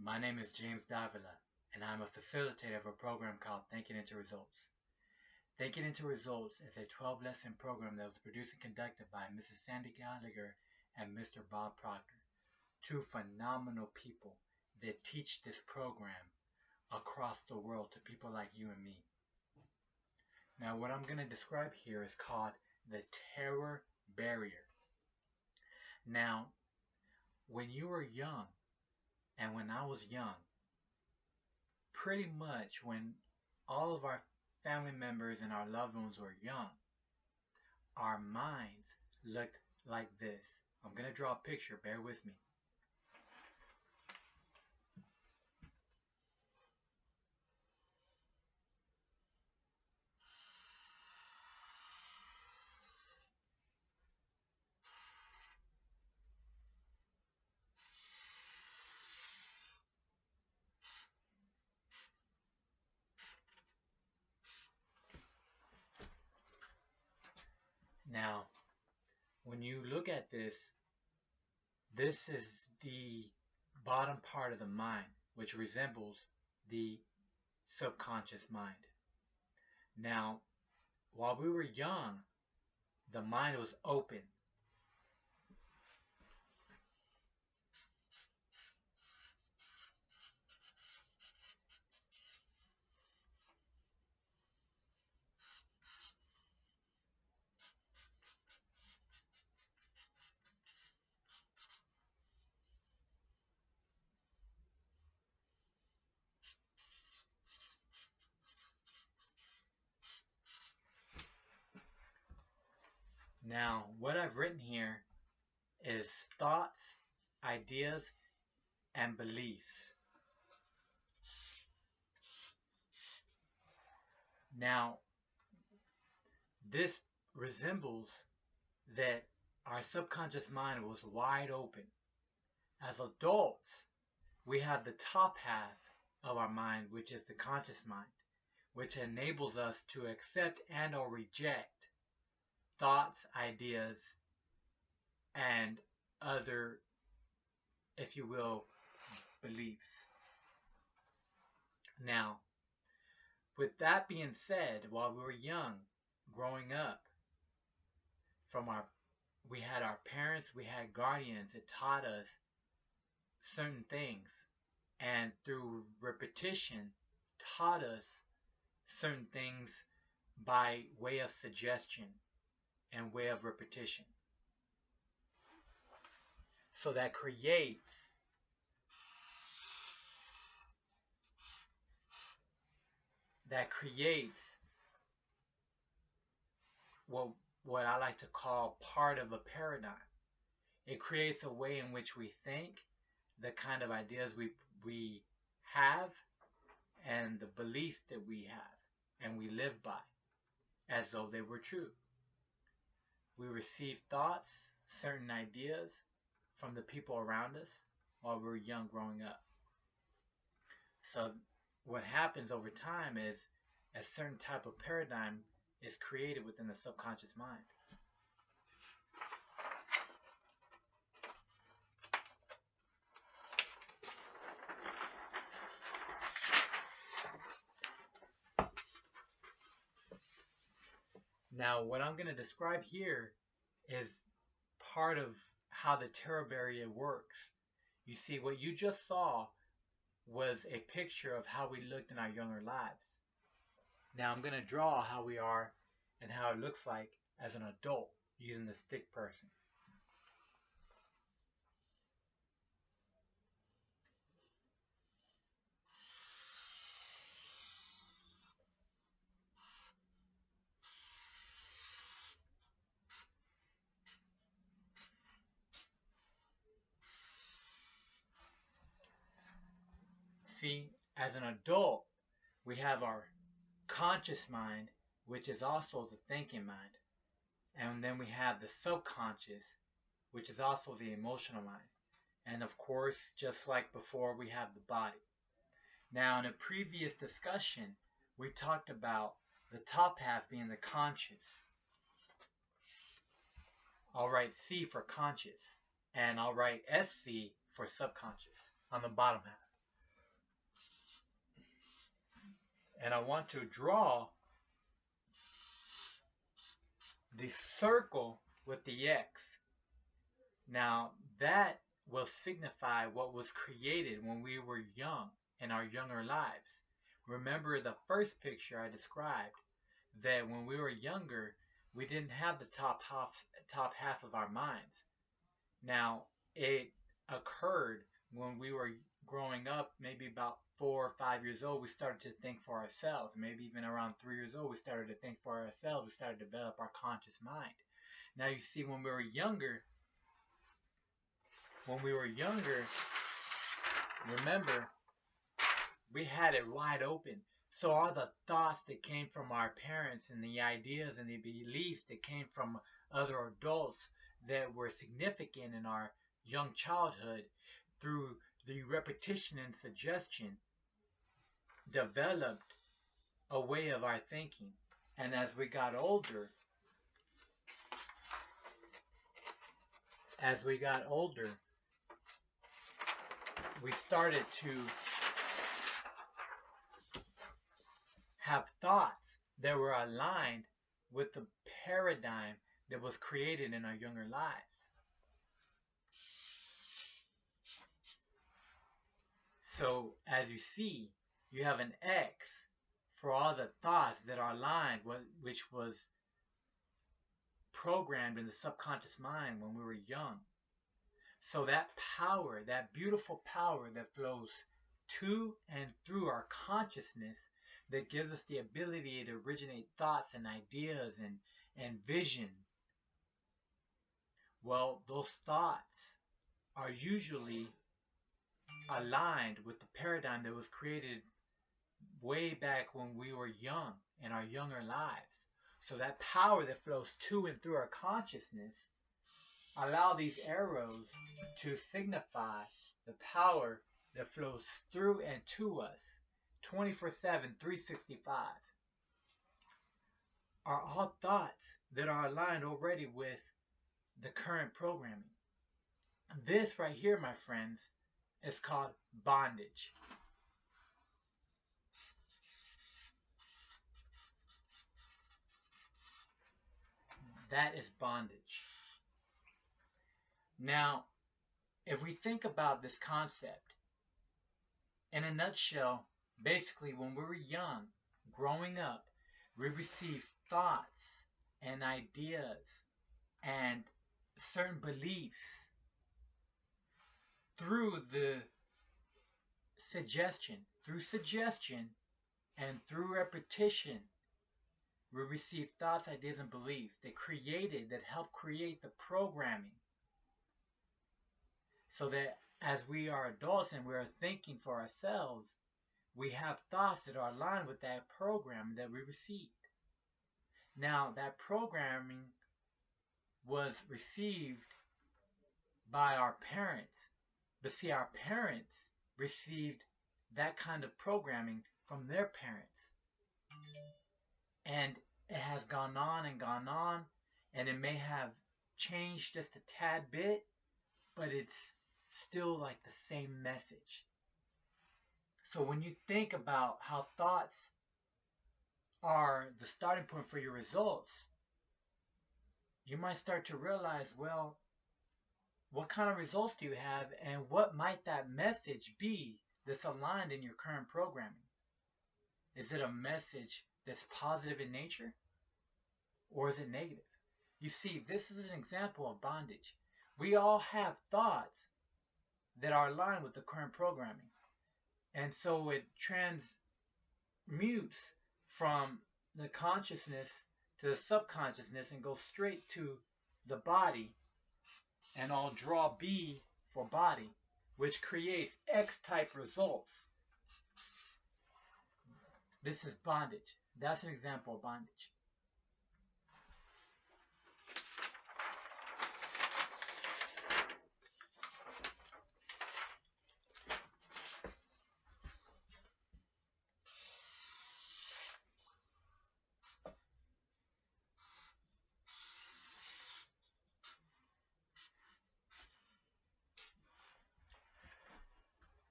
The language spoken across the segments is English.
My name is James Davila, and I'm a facilitator of a program called Thinking into Results. Thinking into Results is a 12-lesson program that was produced and conducted by Mrs. Sandy Gallagher and Mr. Bob Proctor, two phenomenal people that teach this program across the world to people like you and me. Now, what I'm going to describe here is called the terror barrier. Now, when you were young, and when I was young, pretty much when all of our family members and our loved ones were young, our minds looked like this. I'm going to draw a picture, bear with me. Now, when you look at this, this is the bottom part of the mind, which resembles the subconscious mind. Now, while we were young, the mind was open. Now, what I've written here is thoughts, ideas, and beliefs. Now, this resembles that our subconscious mind was wide open. As adults, we have the top half of our mind, which is the conscious mind, which enables us to accept and or reject thoughts, ideas, and other, if you will, beliefs. Now, with that being said, while we were young, growing up, we had our parents, we had guardians that taught us certain things, and through repetition taught us certain things by way of suggestion and way of repetition. So that creates what I like to call part of a paradigm. It creates a way in which we think, the kind of ideas we have, and the beliefs that we have and we live by as though they were true. We receive thoughts, certain ideas from the people around us while we were young growing up. So what happens over time is a certain type of paradigm is created within the subconscious mind. Now, what I'm going to describe here is part of how the terror barrier works. You see, what you just saw was a picture of how we looked in our younger lives. Now, I'm going to draw how we are and how it looks like as an adult using the stick person. See, as an adult, we have our conscious mind, which is also the thinking mind. And then we have the subconscious, which is also the emotional mind. And of course, just like before, we have the body. Now, in a previous discussion, we talked about the top half being the conscious. I'll write C for conscious, and I'll write SC for subconscious on the bottom half. And I want to draw the circle with the X. Now, that will signify what was created when we were young in our younger lives. Remember the first picture I described, that when we were younger, we didn't have the top half of our minds. Now, it occurred when we were growing up, maybe about 4 or 5 years old, we started to think for ourselves. Maybe even around 3 years old, we started to think for ourselves. We started to develop our conscious mind. Now, you see, when we were younger, remember, we had it wide open. So all the thoughts that came from our parents and the ideas and the beliefs that came from other adults that were significant in our young childhood, through the repetition and suggestion, developed a way of our thinking. And as we got older, we started to have thoughts that were aligned with the paradigm that was created in our younger lives. So, as you see, you have an X for all the thoughts that are aligned, which was programmed in the subconscious mind when we were young. So that power, that beautiful power that flows to and through our consciousness, that gives us the ability to originate thoughts and ideas and vision. Well, those thoughts are usually aligned with the paradigm that was created way back when we were young, in our younger lives. So that power that flows to and through our consciousness allow these arrows to signify the power that flows through and to us 24/7, 365. Are all thoughts that are aligned already with the current programming. This right here, my friends, is called bondage. That is bondage. Now, if we think about this concept, in a nutshell, basically when we were young, growing up, we received thoughts and ideas and certain beliefs through suggestion and through repetition. We receive thoughts, ideas, and beliefs that help create the programming. So that as we are adults and we are thinking for ourselves, we have thoughts that are aligned with that program that we received. Now, that programming was received by our parents. But see, our parents received that kind of programming from their parents. And it has gone on and gone on, and it may have changed just a tad bit, but it's still like the same message. So when you think about how thoughts are the starting point for your results, you might start to realize, well, what kind of results do you have, and what might that message be that's aligned in your current programming? Is it a message that's positive in nature, or is it negative? You see, this is an example of bondage. We all have thoughts that are aligned with the current programming. And so it transmutes from the consciousness to the subconsciousness and goes straight to the body. And I'll draw B for body, which creates X-type results. This is bondage. That's an example of bondage.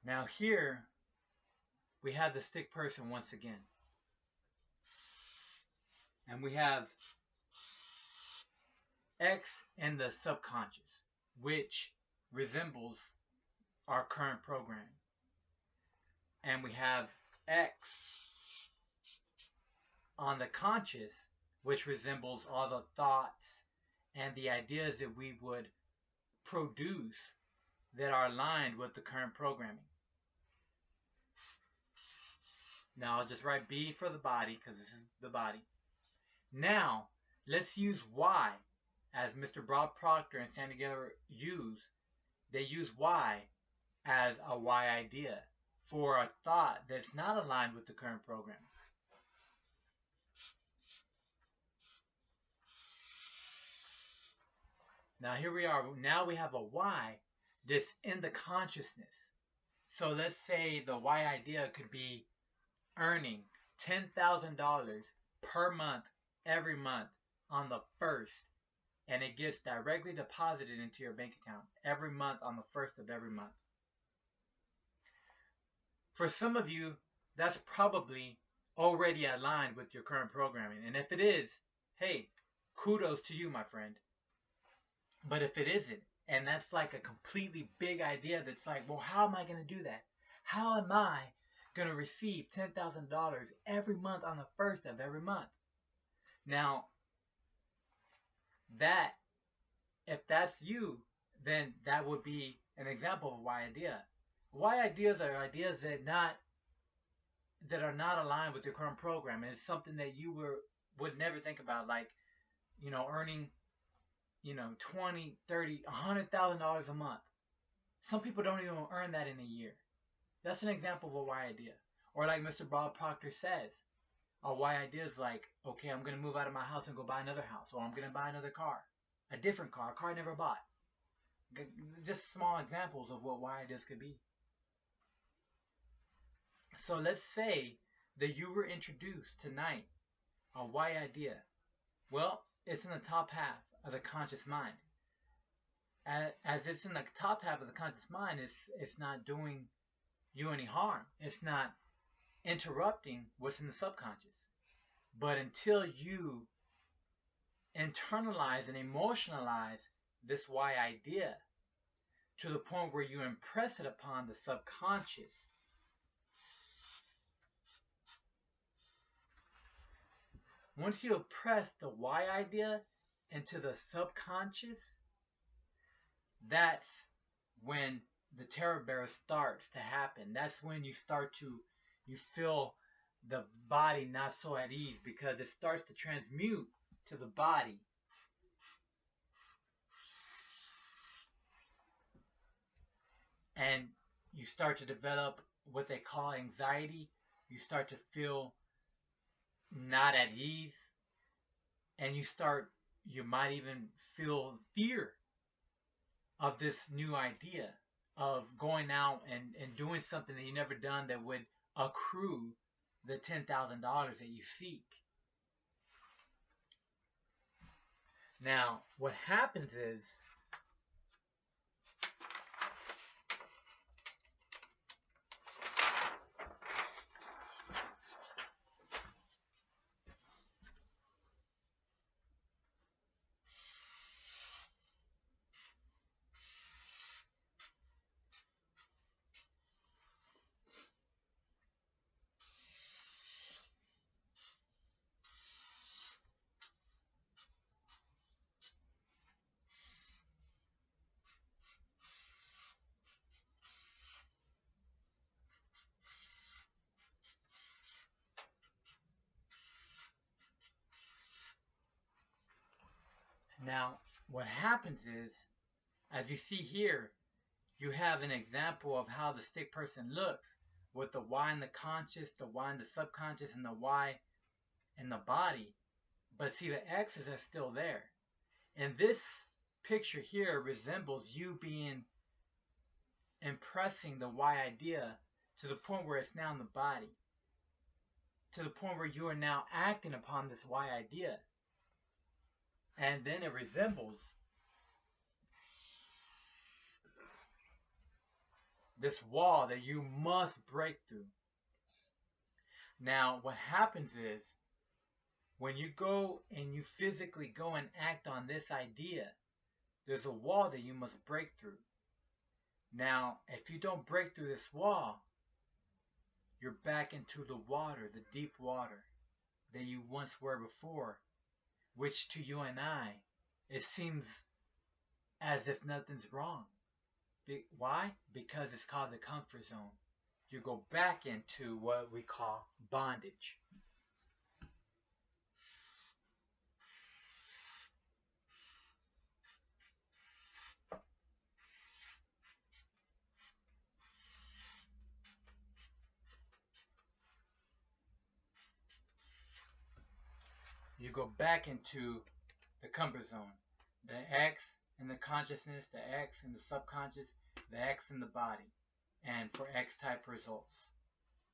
Now here, we have the stick person once again. And we have X in the subconscious, which resembles our current programming. And we have X on the conscious, which resembles all the thoughts and the ideas that we would produce that are aligned with the current programming. Now I'll just write B for the body because this is the body. Now let's use Y as Mr. Bob Proctor and Sandy Geller use. They use Y as a Y idea for a thought that's not aligned with the current program. Now here we are. Now we have a Y that's in the consciousness. So let's say the Y idea could be earning $10,000 per month every month on the 1st, and it gets directly deposited into your bank account every month on the 1st of every month. For some of you, that's probably already aligned with your current programming. And if it is, hey, kudos to you, my friend. But if it isn't, and that's like a completely big idea that's like, well, how am I going to do that? How am I going to receive $10,000 every month on the 1st of every month? Now, if that's you, then that would be an example of a Y idea. Y ideas are ideas that are not aligned with your current program, and it's something that you would never think about, like, earning, $20, $30, $100,000 a month. Some people don't even earn that in a year. That's an example of a Y idea. Or like Mr. Bob Proctor says, a Y idea is like, okay, I'm going to move out of my house and go buy another house, or I'm going to buy another car, a different car, a car I never bought. Just small examples of what Y ideas could be. So let's say that you were introduced tonight a Y idea. Well, it's in the top half of the conscious mind. As it's in the top half of the conscious mind, it's not doing you any harm. It's not interrupting what's in the subconscious. But until you internalize and emotionalize this Y idea to the point where you impress it upon the subconscious, once you impress the Y idea into the subconscious, that's when the terror bear starts to happen. That's when you feel the body not so at ease, because it starts to transmute to the body. And you start to develop what they call anxiety. You start to feel not at ease, and you might even feel fear of this new idea of going out and doing something that you never done that would accrue the $10,000 that you seek. Now, what happens is, as you see here, you have an example of how the stick person looks with the Y in the conscious, the Y in the subconscious, and the Y in the body. But see, the X's are still there. And this picture here resembles you impressing the Y idea to the point where it's now in the body. To the point where you are now acting upon this Y idea. And then it resembles this wall that you must break through. Now, what happens is, When you go and you physically go and act on this idea, there's a wall that you must break through. Now, if you don't break through this wall, you're back into the water, the deep water that you once were before, which to you and I, it seems as if nothing's wrong. Why? Because it's called the comfort zone. You go back into what we call bondage. You go back into the comfort zone. The X in the consciousness, the X in the subconscious, the X in the body. And for X type results.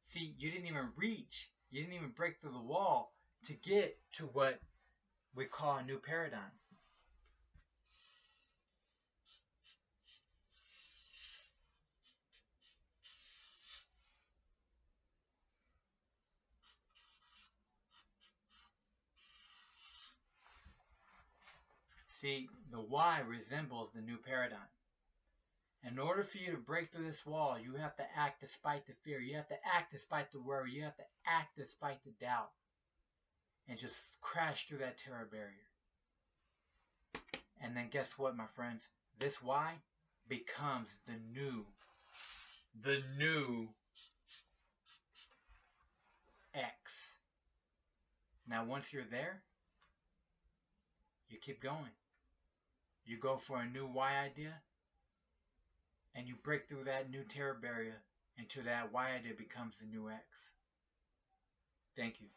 See, you didn't even reach, you didn't even break through the wall to get to what we call a new paradigm. See, the Y resembles the new paradigm. In order for you to break through this wall, you have to act despite the fear. You have to act despite the worry. You have to act despite the doubt. And just crash through that terror barrier. And then guess what, my friends? This Y becomes the new X. Now, once you're there, you keep going. You go for a new Y idea, and you break through that new terror barrier until that Y idea becomes the new X. Thank you.